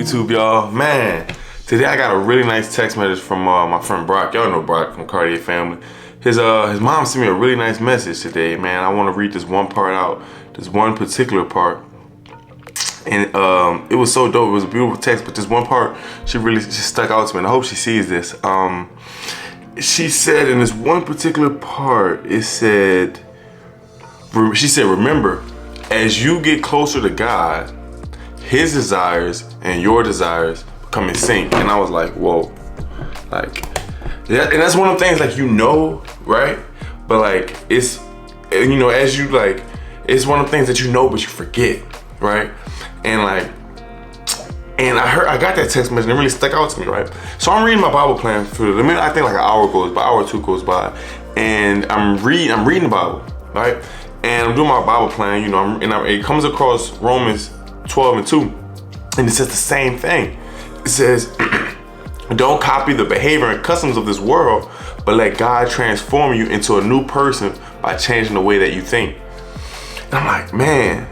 YouTube, y'all? Man, today I got a really nice text message from my friend Brock. Y'all know Brock from Cartier family. His mom sent me a really nice message today, man. I want to read this one part out, this one particular part. And it was so dope. It was a beautiful text, but this one part, she really just stuck out to me, and I hope she sees this. She said in this one particular part, she said, remember, as you get closer to God, His desires and your desires come in sync. And I was like, whoa, like, and that's one of the things, like, right? But like, it's, as you like, it's one of the things that you know, but you forget, right? And like, and I got that text message and it really stuck out to me, right? So I'm reading my Bible plan for the minute, I think like an hour or two goes by, and I'm reading the Bible, right? And I'm doing my Bible plan, it comes across Romans 12:2, and it says the same thing. It says, don't copy the behavior and customs of this world, but let God transform you into a new person by changing the way that you think. And I'm like, man.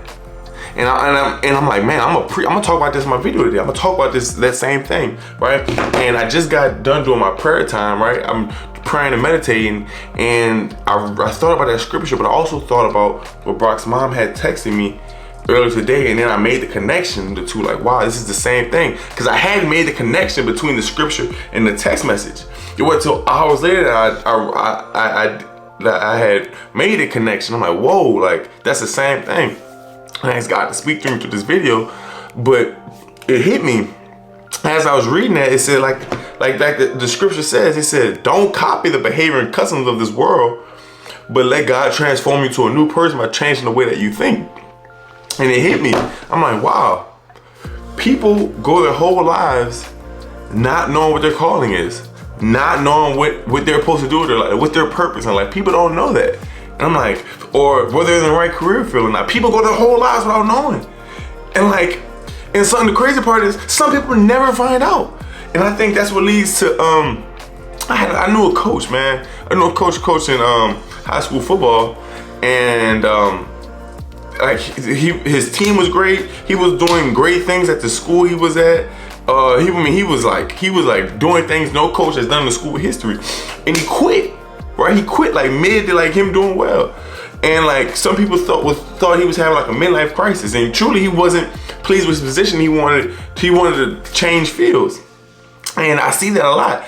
And I'm like, man, I'm gonna talk about this in my video today. I'm gonna talk about that same thing, right? And I just got done doing my prayer time, right? I'm praying and meditating, and I thought about that scripture, but I also thought about what Brock's mom had texted me earlier today, and then I made the connection, the two, like, wow, this is the same thing. Because I hadn't made the connection between the scripture and the text message. It wasn't until hours later that I had made a connection. I'm like, whoa, like, that's the same thing. I asked God to speak through me through this video, but it hit me as I was reading that. It said, like the scripture says, it said, don't copy the behavior and customs of this world, but let God transform you to a new person by changing the way that you think. And it hit me. I'm like, wow, people go their whole lives not knowing what their calling is, not knowing what they're supposed to do with their life, what their purpose, and like, people don't know that. And I'm like, or whether they're in the right career field or not. People go their whole lives without knowing. And like, and something, the crazy part is some people never find out. And I think that's what leads to, I knew a coach, man. I knew a coach coaching high school football, and like his team was great. He was doing great things at the school he was at. He was like doing things no coach has done in the school history. And he quit, right? He quit like mid to like him doing well. And like some people thought he was having like a midlife crisis, and truly he wasn't pleased with his position. He wanted to change fields. And I see that a lot.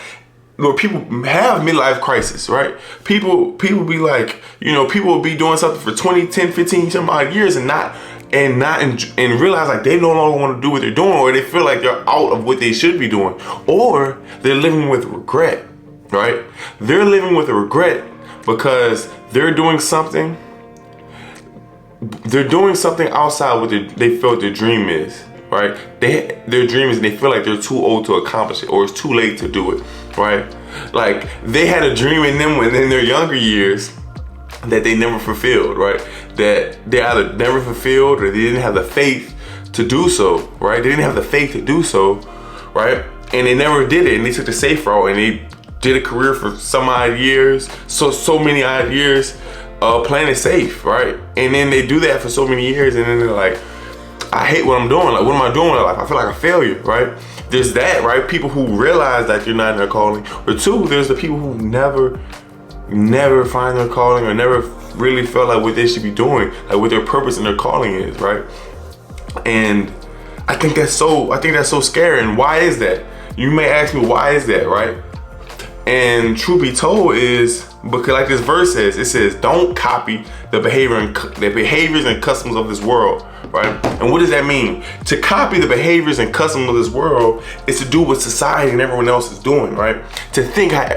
Where people have midlife crisis, right? People be like, people will be doing something for 20, 10, 15, some odd years and realize like they no longer want to do what they're doing, or they feel like they're out of what they should be doing, or they're living with regret, right? They're living with a regret because they're doing something outside what they felt their dream is, right? Their dream is, and they feel like they're too old to accomplish it, or it's too late to do it, right? Like they had a dream in them in their younger years that they never fulfilled, right? That they either never fulfilled or they didn't have the faith to do so, right? They didn't have the faith to do so, right? And they never did it, and they took the safe route, and they did a career for some odd years, so many odd years, playing it safe, right? And then they do that for so many years, and then they're like, I hate what I'm doing. Like, what am I doing with my life? I feel like a failure, right? There's that, right? People who realize that you're not in their calling. Or two, there's the people who never find their calling, or never really felt like what they should be doing, like what their purpose and their calling is, right? And I think that's so scary. And why is that? You may ask me, why is that, right? And truth be told is because, like this verse says, it says, don't copy the behaviors and customs of this world, right? And what does that mean? To copy the behaviors and customs of this world is to do what society and everyone else is doing, right? To think how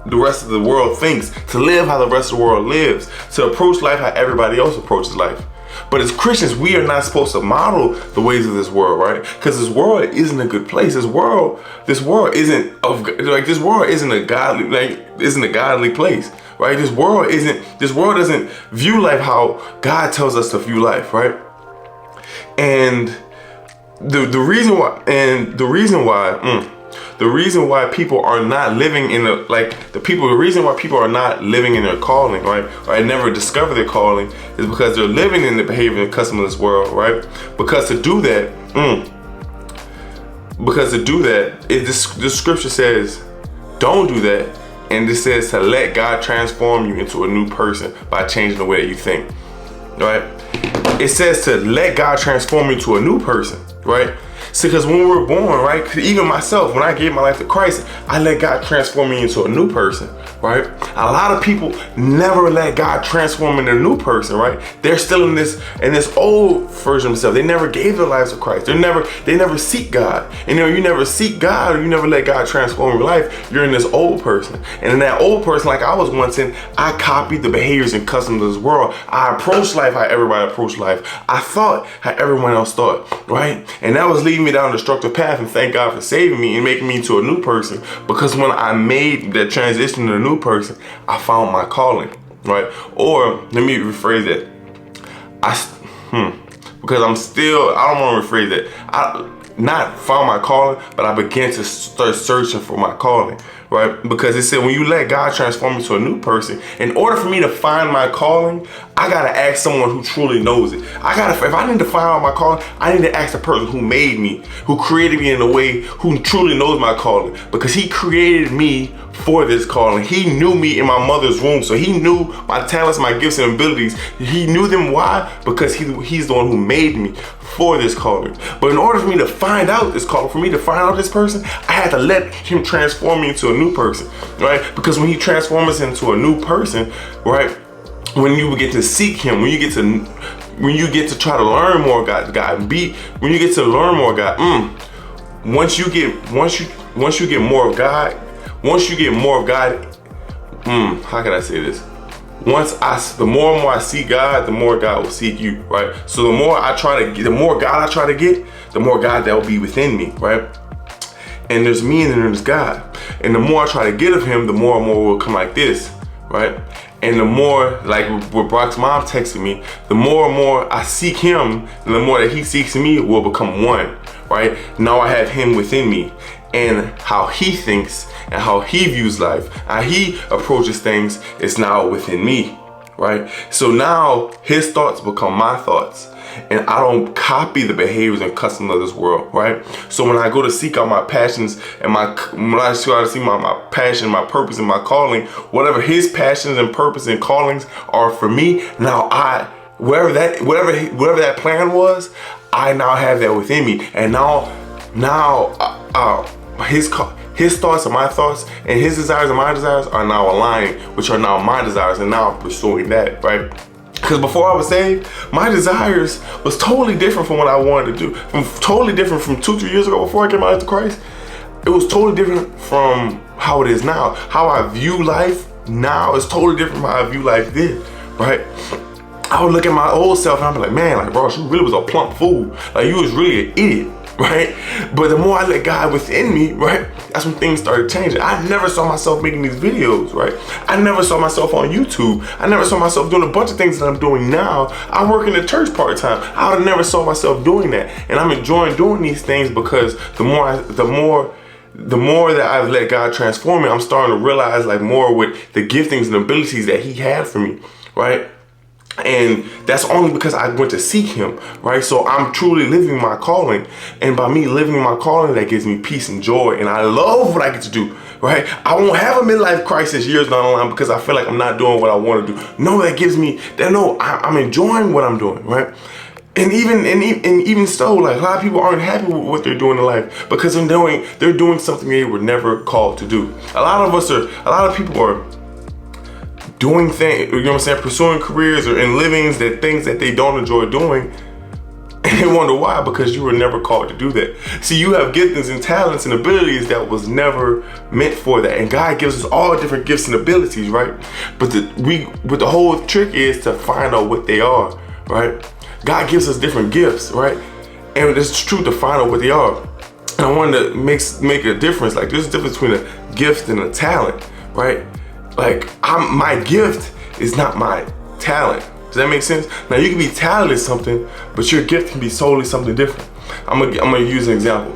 the rest of the world thinks, to live how the rest of the world lives, to approach life how everybody else approaches life. But as Christians, we are not supposed to model the ways of this world, right? Because this world isn't a good place. This world isn't a godly place, right? This world doesn't view life how God tells us to view life, right? And the reason why people are not living in the reason why people are not living in their calling, right? Or never discover their calling is because they're living in the behavior and custom of this world, right? Because to do that, Because to do that, this scripture says, don't do that. And it says to let God transform you into a new person by changing the way that you think, right? It says to let God transform you into a new person, right? See, because when we're born, right, 'cause even myself, when I gave my life to Christ, I let God transform me into a new person, right? A lot of people never let God transform into a new person, right? They're still in this old version of themselves. They never gave their lives to Christ. They never seek God. And you never seek God, or you never let God transform your life, you're in this old person. And in that old person, like I was once in, I copied the behaviors and customs of this world. I approached life how everybody approached life. I thought how everyone else thought, right? And that was leading me down a destructive path, and thank God for saving me and making me into a new person. Because when I made that transition to a new person, I found my calling, right? Or let me rephrase that. Because I don't want to rephrase that. I not found my calling, but I began to start searching for my calling, right? Because it said when you let God transform me to a new person, in order for me to find my calling, I gotta ask someone who truly knows it. If I need to find out my calling, I need to ask the person who made me, who created me in a way, who truly knows my calling. Because he created me for this calling. He knew me in my mother's womb, so he knew my talents, my gifts and abilities. He knew them. Why? Because he's the one who made me for this calling. But in order for me to find out this calling, for me to find out this person, I had to let him transform me into a new person, right? Because when he transforms us into a new person, right, when you get to seek him, when you get to try to learn more God, when you get to learn more God, once you get more of God, how can I say this? The more and more I seek God, the more God will seek you, right? So the more God I try to get, the more God that will be within me, right? And there's me and then there's God. And the more I try to get of him, the more and more will come like this, right? And the more, like what Brock's mom texted me, the more and more I seek him, and the more that he seeks me, will become one, right? Now I have him within me, and how he thinks and how he views life, how he approaches things is now within me, right? So now his thoughts become my thoughts, and I don't copy the behaviors and customs of this world, right? So when I go to seek out my passions and when I try to see my passion, my purpose, and my calling, whatever his passions and purpose and callings are for me, now whatever that plan was, I now have that within me, and now his thoughts are my thoughts, and his desires and my desires are now aligning, which are now my desires, and now I'm pursuing that, right? Because before I was saved, my desires was totally different from what I wanted to do. Totally different from 2-3 years ago before I came out to Christ. It was totally different from how it is now. How I view life now is totally different from how I view life then, right? I would look at my old self and I'd be like, man, like, Ross, you really was a plump fool. Like, you was really an idiot, right? But the more I let God within me, right, that's when things started changing. I never saw myself making these videos, right? I never saw myself on YouTube. I never saw myself doing a bunch of things that I'm doing now. I work in the church part-time. I would have never saw myself doing that. And I'm enjoying doing these things because the more that I've let God transform me, I'm starting to realize like more with the giftings and abilities that he had for me, right? And that's only because I went to seek him, right? So I'm truly living my calling. And by me living my calling, that gives me peace and joy. And I love what I get to do, right? I won't have a midlife crisis years down the line because I feel like I'm not doing what I want to do. No, that gives me that. No, I'm enjoying what I'm doing, right? And even so, like a lot of people aren't happy with what they're doing in life because they're doing something they were never called to do. A lot of people are doing things, you know what I'm saying, pursuing careers or in livings things that they don't enjoy doing, and they wonder why, because you were never called to do that. See, you have giftings and talents and abilities that was never meant for that, and God gives us all different gifts and abilities, right? But the whole trick is to find out what they are, right? God gives us different gifts, right? And it's true to find out what they are. And I wanted to make a difference. Like, there's a difference between a gift and a talent, right? Like, my gift is not my talent. Does that make sense? Now, you can be talented at something, but your gift can be solely something different. I'm gonna use an example.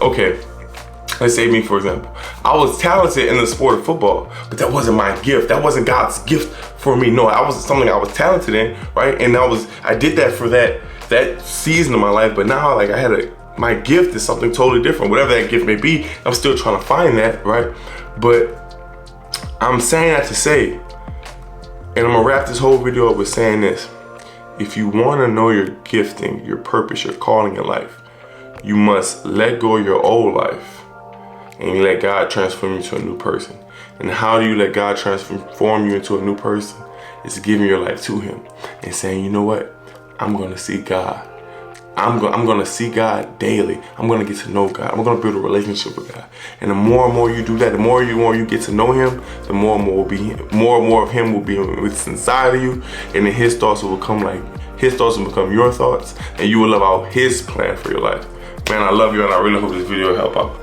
Okay, let's say me, for example. I was talented in the sport of football, but that wasn't my gift. That wasn't God's gift for me. No, I was something I was talented in, right? And I did that for that that season of my life, but now like my gift is something totally different. Whatever that gift may be, I'm still trying to find that, right? But I'm saying that to say, and I'm gonna wrap this whole video up with saying this: if you wanna know your gifting, your purpose, your calling in life, you must let go of your old life and let God transform you into a new person. And how do you let God transform you into a new person? It's giving your life to Him and saying, you know what? I'm gonna see God. I'm gonna see God daily. I'm gonna get to know God. I'm gonna build a relationship with God. And the more you do that, the more you get to know Him, the more and more of Him will be inside of you, and then His thoughts will become your thoughts, and you will live out His plan for your life. Man, I love you, and I really hope this video helped out.